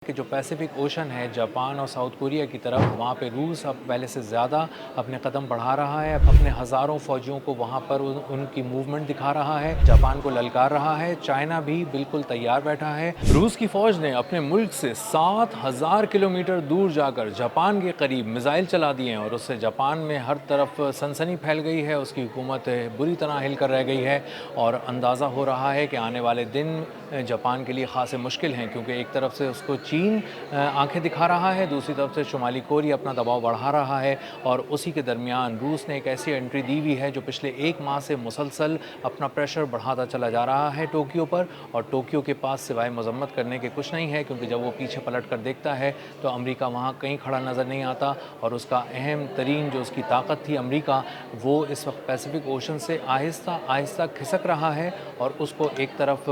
کہ جو Pacific ocean ہے جاپان اور ساؤتھ کوریا کی طرف، وہاں پہ روس اب پہلے سے زیادہ اپنے قدم بڑھا رہا ہے، اپنے ہزاروں فوجیوں کو وہاں پر ان کی موومنٹ دکھا رہا ہے، جاپان کو للکار رہا ہے۔ چائنا بھی بالکل تیار بیٹھا ہے۔ روس کی فوج نے اپنے ملک سے 7,000 کلومیٹر دور جا کر جاپان کے قریب میزائل چلا دیے ہیں، اور اس سے جاپان میں ہر طرف سنسنی پھیل گئی ہے، اس کی حکومت بری طرح ہل کر رہ گئی ہے، اور اندازہ ہو رہا ہے کہ آنے والے دن جاپان کے لیے خاصے مشکل ہیں، کیونکہ ایک طرف سے اس کو چین آنکھیں دکھا رہا ہے، دوسری طرف سے شمالی کوریا اپنا دباؤ بڑھا رہا ہے، اور اسی کے درمیان روس نے ایک ایسی انٹری دی ہوئی ہے جو پچھلے ایک ماہ سے مسلسل اپنا پریشر بڑھاتا چلا جا رہا ہے ٹوکیو پر، اور ٹوکیو کے پاس سوائے مذمت کرنے کے کچھ نہیں ہے، کیونکہ جب وہ پیچھے پلٹ کر دیکھتا ہے تو امریکہ وہاں کہیں کھڑا نظر نہیں آتا، اور اس کا اہم ترین جو اس کی طاقت تھی امریکہ، وہ اس وقت پیسیفک اوشن سے آہستہ آہستہ کھسک رہا ہے، اور اس کو ایک طرف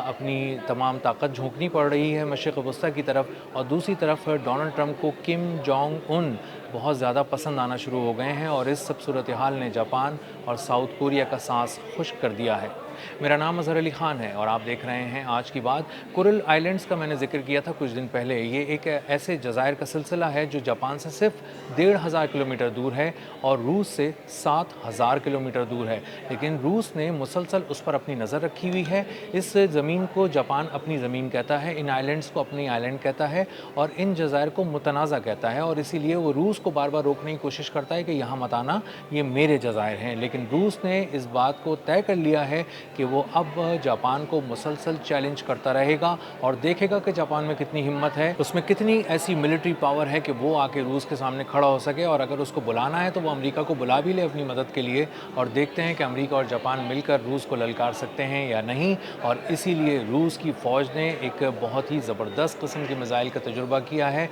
اپنی تمام طاقت جھونکنی پڑ رہی ہے مشرق وسطیٰ کی طرف، اور دوسری طرف ڈونلڈ ٹرمپ کو کم جونگ ان بہت زیادہ پسند آنا شروع ہو گئے ہیں، اور اس سب صورتحال نے جاپان اور ساؤتھ کوریا کا سانس خشک کر دیا ہے۔ میرا نام اظہر علی خان ہے، اور آپ دیکھ رہے ہیں آج کی بات۔ کورل آئلینڈز کا میں نے ذکر کیا تھا کچھ دن پہلے۔ یہ ایک ایسے جزائر کا سلسلہ ہے جو جاپان سے صرف 1,500 کلومیٹر دور ہے، اور روس سے 7,000 کلومیٹر دور ہے، لیکن روس نے مسلسل اس پر اپنی نظر رکھی ہوئی ہے۔ اس زمین کو جاپان اپنی زمین کہتا ہے، ان آئلینڈز کو اپنی آئلینڈ کہتا ہے، اور ان جزائر کو متنازع کہتا ہے، اور اسی لیے وہ روس کو بار بار روکنے کی کوشش کرتا ہے کہ یہاں مت آنا، یہ میرے جزائر ہیں۔ لیکن روس نے اس بات کو طے کر لیا ہے کہ وہ اب جاپان کو مسلسل چیلنج کرتا رہے گا، اور دیکھے گا کہ جاپان میں کتنی ہمت ہے، اس میں کتنی ایسی ملٹری پاور ہے کہ وہ آ کے روس کے سامنے کھڑا ہو سکے، اور اگر اس کو بلانا ہے تو وہ امریکہ کو بلا بھی لے اپنی مدد کے لیے، اور دیکھتے ہیں کہ امریکہ اور جاپان مل کر روس کو للکار سکتے ہیں یا نہیں۔ اور اسی لیے روس کی فوج نے ایک بہت ہی زبردست قسم کے میزائل کا تجربہ کیا ہے،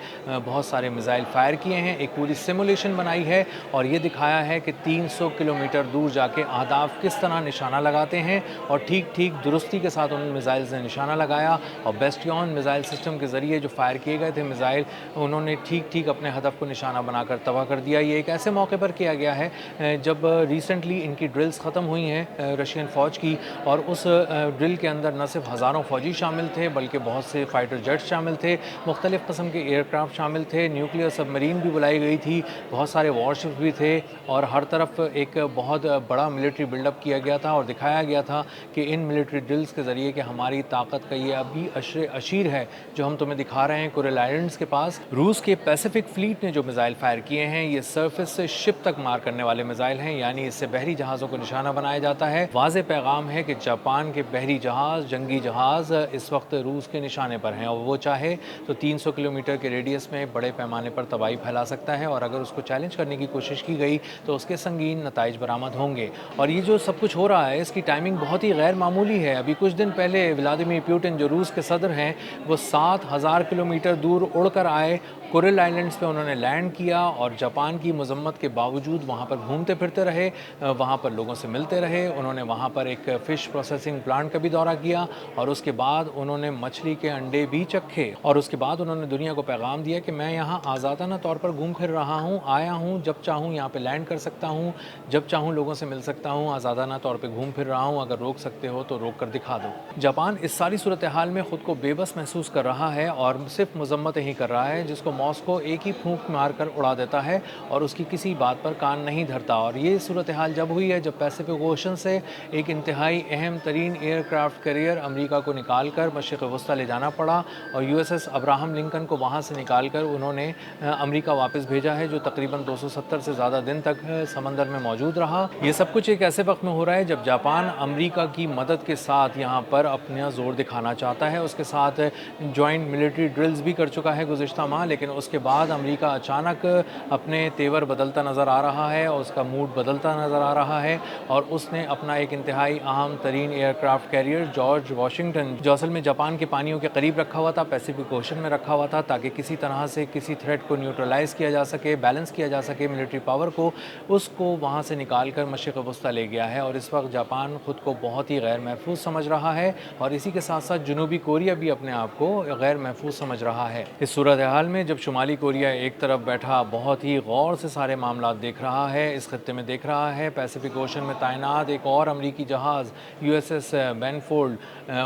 بہت سارے میزائل فائر کیے ہیں، ایک پوری سیمولیشن بنائی ہے، اور یہ دکھایا ہے کہ 300 کلومیٹر دور جا کے اہداف کس طرح نشانہ لگاتے ہیں، اور ٹھیک درستی کے ساتھ ان میزائل نے نشانہ لگایا، اور بیسٹیون میزائل سسٹم کے ذریعے جو فائر کیے گئے تھے میزائل، انہوں نے ٹھیک اپنے ہدف کو نشانہ بنا کر تباہ کر دیا۔ یہ ایک ایسے موقع پر کیا گیا ہے جب ریسنٹلی ان کی ڈرلز ختم ہوئی ہیں رشین فوج کی، اور اس ڈرل کے اندر نہ صرف ہزاروں فوجی شامل تھے بلکہ بہت سے فائٹر جیٹس شامل تھے، مختلف قسم کے ایئر کرافٹ شامل تھے، نیوکلیئر سب مرین بھی بلائی گئی تھی، بہت سارے وار شپس بھی تھے، اور ہر طرف ایک بہت بڑا ملٹری بلڈ اپ کیا گیا تھا، اور دکھایا گیا تھا کہ ان ملٹری ڈرلز کے ذریعے کہ ہماری طاقت کا یہ ابھی عشر اشیر ہے جو ہم تمہیں دکھا رہے ہیں کورل آئلینڈز کے پاس۔ روس کے پیسیفک فلیٹ نے جو میزائل فائر کیے ہیں، یہ سرفس سے شپ تک مار کرنے والے میزائل ہیں، یعنی اس سے بحری جہازوں کو نشانہ بنایا جاتا ہے۔ واضح پیغام ہے کہ جاپان کے بحری جہاز، جنگی جہاز اس وقت روس کے نشانے پر ہیں، اور وہ چاہے تو 300 کلومیٹر کے ریڈیس میں بڑے پیمانے پر تباہی پھیلا سکتا ہے، اور اگر اس کو چیلنج کرنے کی کوشش کی گئی تو اس کے سنگین نتائج برآمد ہوں گے۔ اور یہ جو سب کچھ ہو رہا ہے، اس کی ٹائمنگ بہت ہی غیر معمولی ہے۔ ابھی کچھ دن پہلے ولادیمیر پیوٹن جو روس کے صدر ہیں، وہ 7,000 کلومیٹر دور اڑ کر آئے، کورل آئلینڈز پہ انہوں نے لینڈ کیا، اور جاپان کی مذمت کے باوجود وہاں پر گھومتے پھرتے رہے، وہاں پر لوگوں سے ملتے رہے، انہوں نے وہاں پر ایک فش پروسیسنگ پلانٹ کا بھی دورہ کیا، اور اس کے بعد انہوں نے مچھلی کے انڈے بھی چکھے، اور اس کے بعد انہوں نے دنیا کو پیغام دیا کہ میں یہاں آزادانہ طور پر گھوم پھر رہا ہوں، آیا ہوں، جب چاہوں یہاں پہ لینڈ کر سکتا ہوں، جب چاہوں لوگوں سے مل سکتا ہوں، آزادانہ طور پہ گھوم پھر رہا ہوں، اگر روک سکتے ہو تو روک کر دکھا دو۔ جاپان اس ساری صورتحال میں خود کو بے بس محسوس کر رہا ہے، اور صرف مذمتیں ہی کر رہا ہے، جس کو ماسکو ایک ہی پھونک مار کر اڑا دیتا ہے، اور اس کی کسی بات پر کان نہیں دھرتا۔ اور یہ صورتحال جب ہوئی ہے جب پیسیفک اوشن سے ایک انتہائی اہم ترین ایئر کرافٹ کیریئر امریکہ کو نکال کر مشرق وسطیٰ لے جانا پڑا، اور U S S Abraham Lincoln کو وہاں سے نکال کر انہوں نے امریکہ واپس بھیجا ہے، جو تقریباً 270 سے زیادہ دن تک سمندر میں موجود رہا۔ یہ سب کچھ ایک ایسے وقت میں ہو رہا ہے جب جاپان امریکہ کی مدد کے ساتھ یہاں پر اپنا زور دکھانا چاہتا ہے، اس کے ساتھ جوائنٹ ملٹری ڈرلز بھی کر چکا ہے گزشتہ ماہ، لیکن اس کے بعد امریکہ اچانک اپنے تیور بدلتا نظر آ رہا ہے، اور اس کا موڈ بدلتا نظر آ رہا ہے، اور اس نے اپنا ایک انتہائی اہم ترین aircraft carrier George Washington, جو اصل میں جاپان کے پانیوں کے قریب رکھا ہوا تھا، پیسیفک اوشن میں رکھا ہوا تھا، تاکہ کسی طرح سے کسی تھریٹ کو نیوٹرلائز کیا جا سکے، بیلنس کیا جا سکے ملٹری پاور کو، اس کو وہاں سے نکال کر مشرق وسطیٰ لے گیا ہے، اور اس وقت جاپان خود کو کو بہت ہی غیر محفوظ سمجھ رہا ہے اور اسی کے ساتھ ساتھ جنوبی کوریا بھی اپنے آپ کو غیر محفوظ سمجھ رہا ہے۔ اس صورتحال میں جب شمالی کوریا ایک طرف بیٹھا بہت ہی غور سے سارے معاملات دیکھ رہا ہے، اس خطے میں دیکھ رہا ہے، پیسیفک اوشن میں تعینات ایک اور امریکی جہاز USS بینفورڈ،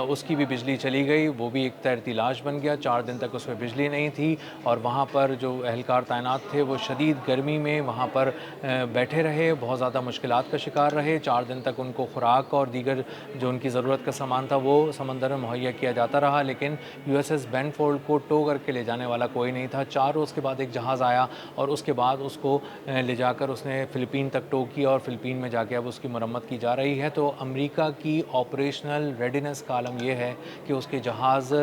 اس کی بھی بجلی چلی گئی، وہ بھی ایک تیرتی لاش بن گیا۔ 4 دن تک اس میں بجلی نہیں تھی اور وہاں پر جو اہلکار تعینات تھے وہ شدید گرمی میں وہاں پر بیٹھے رہے، بہت زیادہ مشکلات کا شکار رہے۔ 4 دن تک ان کو خوراک اور دیگر جو ان کی ضرورت کا سامان تھا وہ سمندر میں مہیا کیا جاتا رہا، لیکن USS بینفورڈ کو ٹو کر کے لے جانے والا کوئی نہیں تھا۔ 4 روز کے بعد ایک جہاز آیا اور اس کے بعد اس کو لے جا کر اس نے فلپین تک ٹو کیا اور فلپین میں جا کے اب اس کی مرمت کی جا رہی ہے۔ تو امریکہ کی آپریشنل ریڈینس کا عالم یہ ہے کہ اس کے جہاز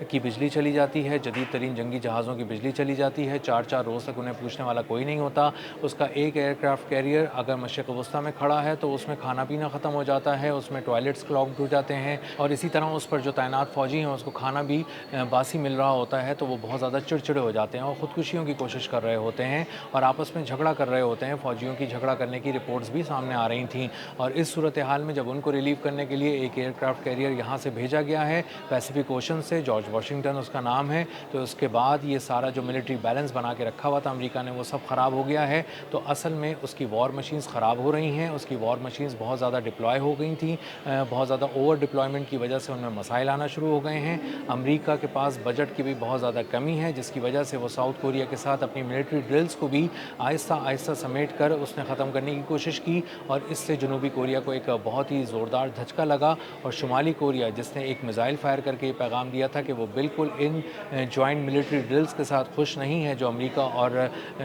کی بجلی چلی جاتی ہے، جدید ترین جنگی جہازوں کی بجلی چلی جاتی ہے، 4 روز تک انہیں پوچھنے والا کوئی نہیں ہوتا۔ اس کا ایک ایئر کرافٹ کیریئر اگر مشرق وسطیٰ میں کھڑا ہے تو اس میں کھانا پینا ختم ہو جاتا ہے، اس میں ٹوائلٹس کلاگڈ ہو جاتے ہیں اور اسی طرح اس پر جو تعینات فوجی ہیں اس کو کھانا بھی باسی مل رہا ہوتا ہے، تو وہ بہت زیادہ چڑچڑے ہو جاتے ہیں اور خودکشیوں کی کوشش کر رہے ہوتے ہیں اور آپس میں جھگڑا کر رہے ہوتے ہیں۔ فوجیوں کی جھگڑا کرنے کی رپورٹس بھی سامنے آ رہی تھیں اور اس صورتحال میں جب ان کو ریلیو کرنے کے لیے ایک ایئر کرافٹ کیریئر یہاں سے بھیجا گیا ہے پیسیفک اوشن سے، جارج واشنگٹن اس کا نام ہے، تو اس کے بعد یہ سارا جو ملٹری بیلنس بنا کے رکھا ہوا تھا امریکہ نے وہ سب خراب ہو گیا ہے۔ تو اصل میں اس کی وار مشینز خراب ہو رہی ہیں، اس کی وار مشینز بہت زیادہ ڈپلوائے ہو گئی تھیں، بہت زیادہ اوور ڈپلائمنٹ کی وجہ سے ان میں مسائل آنا شروع ہو گئے ہیں۔ امریکہ کے پاس بجٹ کی بھی بہت زیادہ کمی ہے، جس کی وجہ سے وہ ساؤتھ کوریا کے ساتھ اپنی ملٹری ڈرلز کو بھی آہستہ آہستہ سمیٹ کر اس نے ختم کرنے کی کوشش کی اور اس سے جنوبی کوریا کو ایک بہت ہی زوردار دھچکا لگا اور شمالی کوریا جس نے ایک میزائل فائر کر کے یہ پیغام دیا تھا کہ وہ بالکل ان جوائنٹ ملٹری ڈرلز کے ساتھ خوش نہیں ہے جو امریکہ اور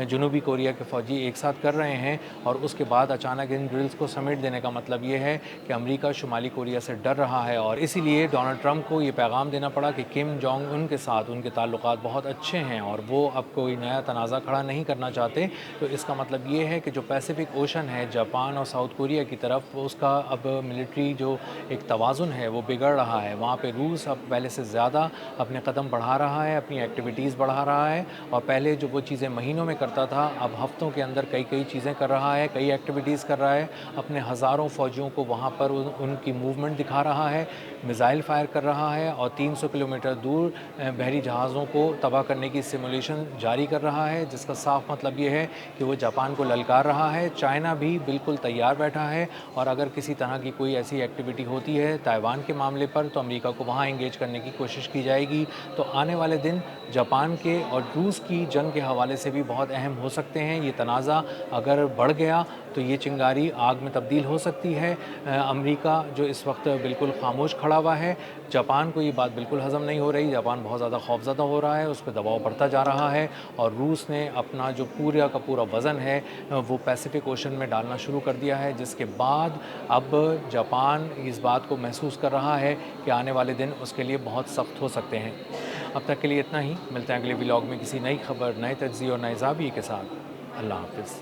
جنوبی کوریا کے فوجی ایک ساتھ کر رہے ہیں، اور اس کے بعد اچانک ان ڈرلز کو سمیٹ دینے کا مطلب یہ ہے کہ امریکہ شمالی کوریا سے ڈر رہا ہے اور اسی لیے ڈونلڈ ٹرمپ کو یہ پیغام دینا پڑا کہ کم جونگ ان کے ساتھ ان کے تعلقات بہت اچھے ہیں اور وہ اب کوئی نیا تنازع کھڑا نہیں کرنا چاہتے۔ تو اس کا مطلب یہ ہے کہ جو پیسیفک اوشن ہے جاپان اور ساؤتھ کوریا کی طرف، اس کا اب ملٹری جو ایک توازن ہے وہ بگڑ رہا ہے۔ وہاں پہ روس اب پہلے سے زیادہ اپنے قدم بڑھا رہا ہے، اپنی ایکٹیویٹیز بڑھا رہا ہے اور پہلے جو وہ چیزیں مہینوں میں کرتا تھا اب ہفتوں کے اندر کئی چیزیں کر رہا ہے، کئی ایکٹیویٹیز کر رہا ہے، اپنے ہزاروں فوجیوں کو وہاں پر ان کی موومنٹ دکھا رہا ہے، میزائل فائر کر رہا ہے اور 300 کلومیٹر دور بحری جہازوں کو تباہ کرنے کی سیمولیشن جاری کر رہا ہے، جس کا صاف مطلب یہ ہے کہ وہ جاپان کو للکار رہا ہے۔ چائنا بھی بالکل تیار بیٹھا ہے اور اگر کسی طرح کی کوئی ایسی ایکٹیویٹی ہوتی ہے تائیوان کے معاملے پر تو امریکہ کو وہاں انگیج کرنے کی کوشش کی جائے گی۔ تو آنے والے دن جاپان کے اور روس کی جنگ کے حوالے سے بھی بہت اہم ہو سکتے ہیں۔ یہ تنازع اگر بڑھ گیا تو یہ چنگاری آگ میں تبدیل ہو سکتی ہے۔ امریکہ جو اس وقت بالکل خاموش کھڑا ہوا ہے، جاپان کو یہ بات بالکل ہضم نہیں ہو رہی، جاپان بہت زیادہ خوفزدہ ہو رہا ہے، اس پہ دباؤ بڑھتا جا رہا ہے اور روس نے اپنا جو پورا کا پورا وزن ہے وہ پیسیفک اوشن میں ڈالنا شروع کر دیا ہے، جس کے بعد اب جاپان اس بات کو محسوس کر رہا ہے کہ آنے والے دن اس کے لیے بہت سخت ہو سکتے ہیں۔ اب تک کے لیے اتنا ہی، ملتے ہیں اگلے ولاگ میں کسی نئی خبر، نئے تجزیے اور نئے زاویے کے ساتھ۔ اللہ حافظ۔